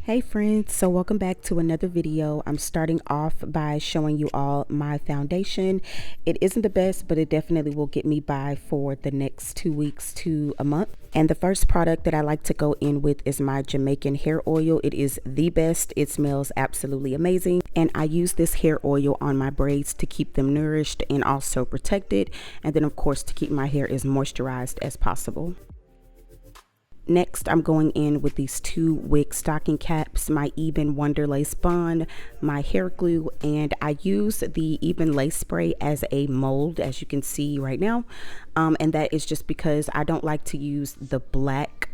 Hey friends, so welcome back to another video. I'm starting off by showing you all my foundation. It isn't the best, but it definitely will get me by for the next 2 weeks to a month. And the first product that I like to go in with is my Jamaican hair oil. It is the best. It smells absolutely amazing. And I use this hair oil on my braids to keep them nourished and also protected. And then of course to keep my hair as moisturized as possible. Next, I'm going in with these two wig stocking caps, my Ebin Wonder Lace Bond, my hair glue, and I use the Ebin Lace Spray as a mold, as you can see right now. And that is just because I don't like to use the black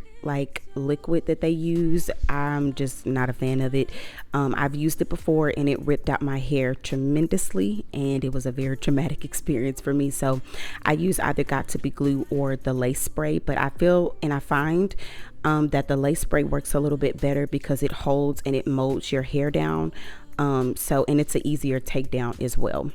liquid that they use. I'm just not a fan of it. I've used it before and it ripped out my hair tremendously, and it was a very traumatic experience for me. So I use either Got To Be Glue or the lace spray, but I feel and I find that the lace spray works a little bit better because it holds and it molds your hair down. And it's an easier takedown as well.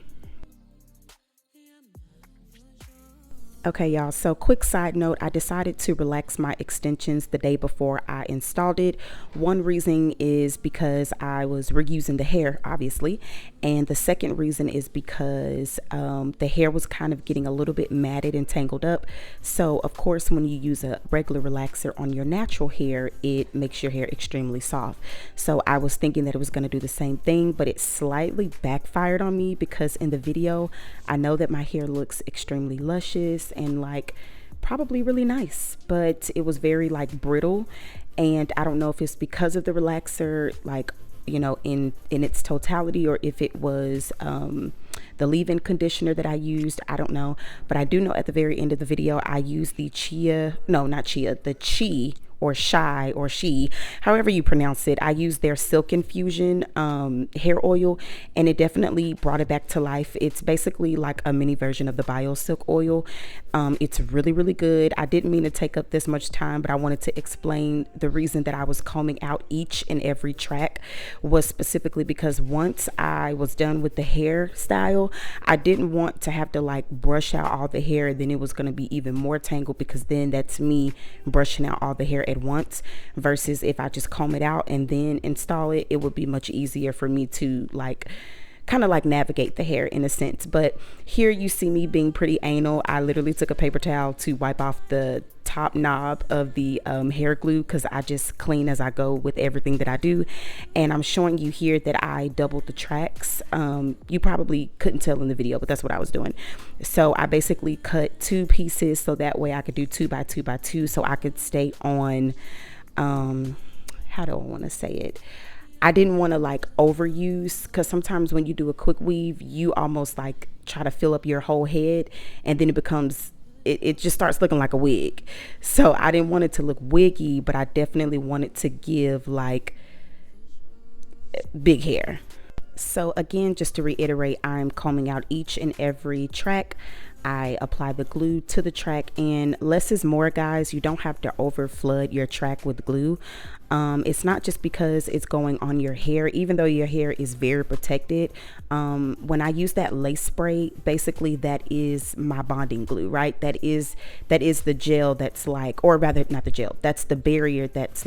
Okay, y'all, so quick side note, I decided to relax my extensions the day before I installed it. One reason is because I was reusing the hair, obviously. And the second reason is because the hair was kind of getting a little bit matted and tangled up. So, of course, when you use a regular relaxer on your natural hair, it makes your hair extremely soft. So I was thinking that it was going to do the same thing, but it slightly backfired on me because in the video, I know that my hair looks extremely luscious and probably really nice, but it was very brittle, and I don't know if it's because of the relaxer in its totality, or if it was the leave-in conditioner that I used. I don't know, but I do know at the very end of the video I used the the Chi or Shy or She, however you pronounce it. I used their Silk Infusion hair oil, and it definitely brought it back to life. It's basically like a mini version of the Bio Silk oil. It's really, really good. I didn't mean to take up this much time, but I wanted to explain the reason that I was combing out each and every track was specifically because once I was done with the hairstyle, I didn't want to have to brush out all the hair. Then it was going to be even more tangled, because then that's me brushing out all the hair at once, versus if I just comb it out and then install it, it would be much easier for me to kind of navigate the hair in a sense. But here you see me being pretty anal. I literally took a paper towel to wipe off the top knob of the hair glue, because I just clean as I go with everything that I do. And I'm showing you here that I doubled the tracks. You probably couldn't tell in the video, but that's what I was doing. So I basically cut 2 pieces so that way I could do 2 by 2 by 2, so I could stay on how do I want to say it, I didn't want to overuse, because sometimes when you do a quick weave, you almost try to fill up your whole head, and then it becomes, it just starts looking like a wig. So I didn't want it to look wiggy, but I definitely wanted to give big hair. So again, just to reiterate, I'm combing out each and every track. I apply the glue to the track, and less is more, guys. You don't have to over flood your track with glue. It's not just because it's going on your hair, even though your hair is very protected. When I use that lace spray, basically that is my bonding glue, right? That is the gel that's or rather not the gel, that's the barrier that's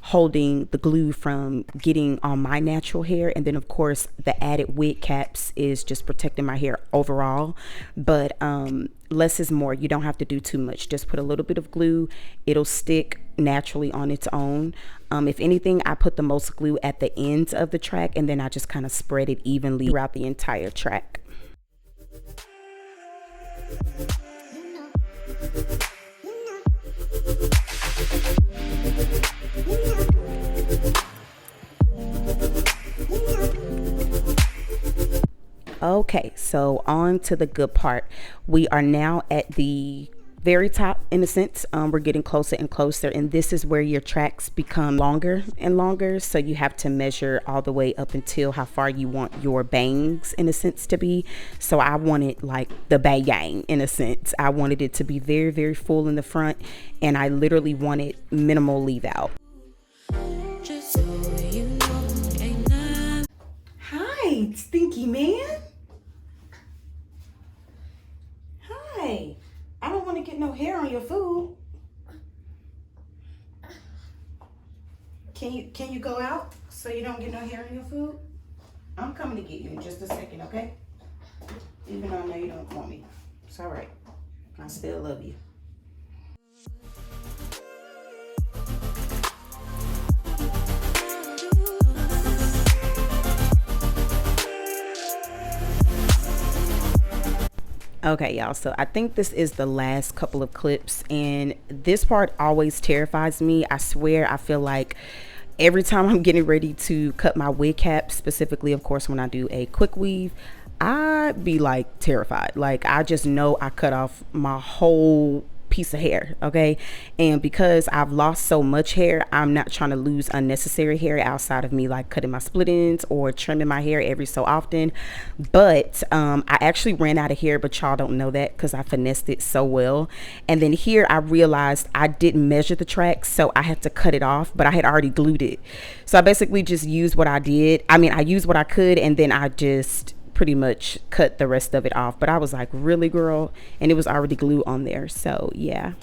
holding the glue from getting on my natural hair. And then of course the added wig caps is just protecting my hair overall. But less is more. You don't have to do too much. Just put a little bit of glue, it'll stick naturally on its own. If anything, I put the most glue at the ends of the track, and then I just kind of spread it evenly throughout the entire track. Okay, so on to the good part. We are now at the very top, in a sense. We're getting closer and closer, and this is where your tracks become longer and longer. So you have to measure all the way up until how far you want your bangs, in a sense, to be. So I wanted the bang, in a sense. I wanted it to be very, very full in the front, and I literally wanted minimal leave out. Hi, stinky man. Hi. I don't want to get no hair on your food. Can you go out so you don't get no hair in your food? I'm coming to get you in just a second, okay? Even though I know you don't want me. It's all right. I still love you. Okay, y'all, so I think this is the last couple of clips, and this part always terrifies me. I swear, I feel like every time I'm getting ready to cut my wig cap, specifically, of course, when I do a quick weave, I be like terrified. Like, I just know I cut off my whole piece of hair, okay? And because I've lost so much hair, I'm not trying to lose unnecessary hair outside of me like cutting my split ends or trimming my hair every so often. But I actually ran out of hair, but y'all don't know that because I finessed it so well. And then here I realized I didn't measure the tracks, so I had to cut it off, but I had already glued it. So I basically just used what I did. I mean, I used what I could, and then I just pretty much cut the rest of it off. But I was like, really, girl? And it was already glued on there. So yeah.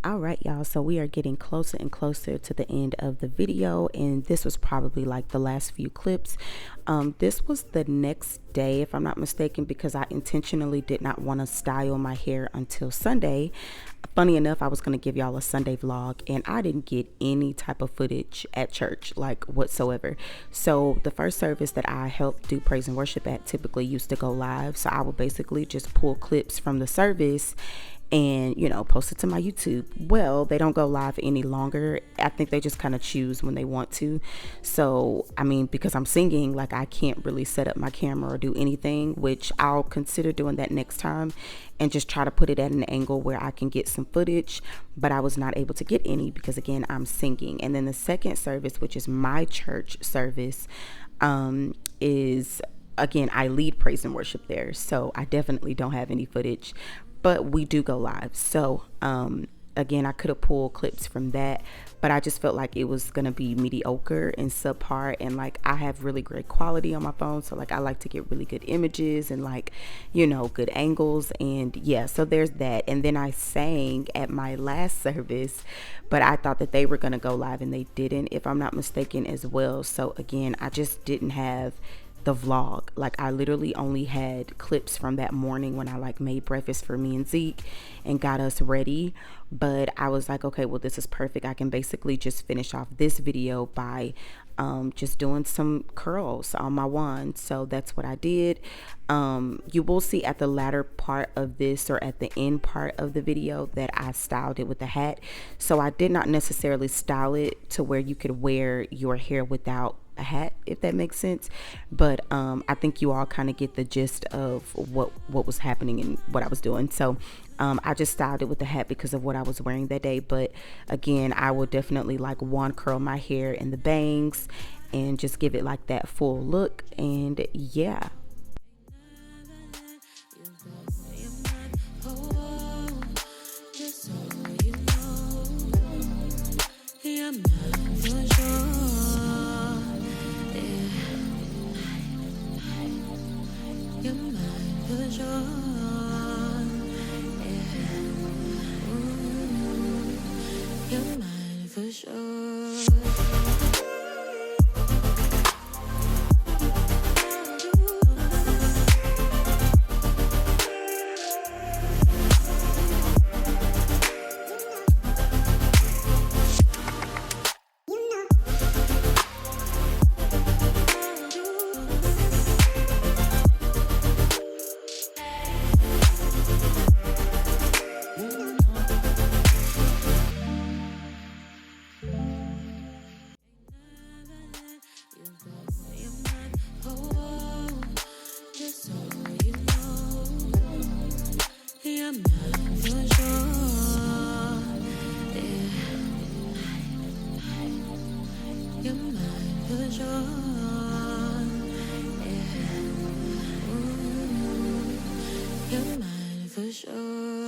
All right, y'all, so we are getting closer and closer to the end of the video, and this was probably like the last few clips. This was the next day, if I'm not mistaken, because I intentionally did not want to style my hair until Sunday. Funny enough, I was going to give y'all a Sunday vlog, and I didn't get any type of footage at church, like whatsoever. So the first service that I helped do praise and worship at typically used to go live, so I would basically just pull clips from the service and, you know, post it to my YouTube. Well, they don't go live any longer. I think they just kind of choose when they want to. So, I mean, because I'm singing, like, I can't really set up my camera or do anything, which I'll consider doing that next time and just try to put it at an angle where I can get some footage. But I was not able to get any because, again, I'm singing. And then the second service, which is my church service, is, again, I lead praise and worship there. So I definitely don't have any footage, but we do go live. So again, I could have pulled clips from that, but I just felt like it was gonna be mediocre and subpar. And like, I have really great quality on my phone, so like I like to get really good images and like, you know, good angles. And yeah, so there's that. And then I sang at my last service, but I thought that they were gonna go live and they didn't, if I'm not mistaken, as well. So again, I just didn't have the vlog. Like, I literally only had clips from that morning when I like made breakfast for me and Zeke and got us ready. But I was like, okay, well, this is perfect. I can basically just finish off this video by just doing some curls on my wand. So that's what I did. You will see at the latter part of this, or at the end part of the video, that I styled it with a hat. So I did not necessarily style it to where you could wear your hair without a hat, if that makes sense. But I think you all kind of get the gist of what was happening and what I was doing. So I just styled it with the hat because of what I was wearing that day. But again, I will definitely like wand curl my hair and the bangs and just give it like that full look. And yeah. For sure.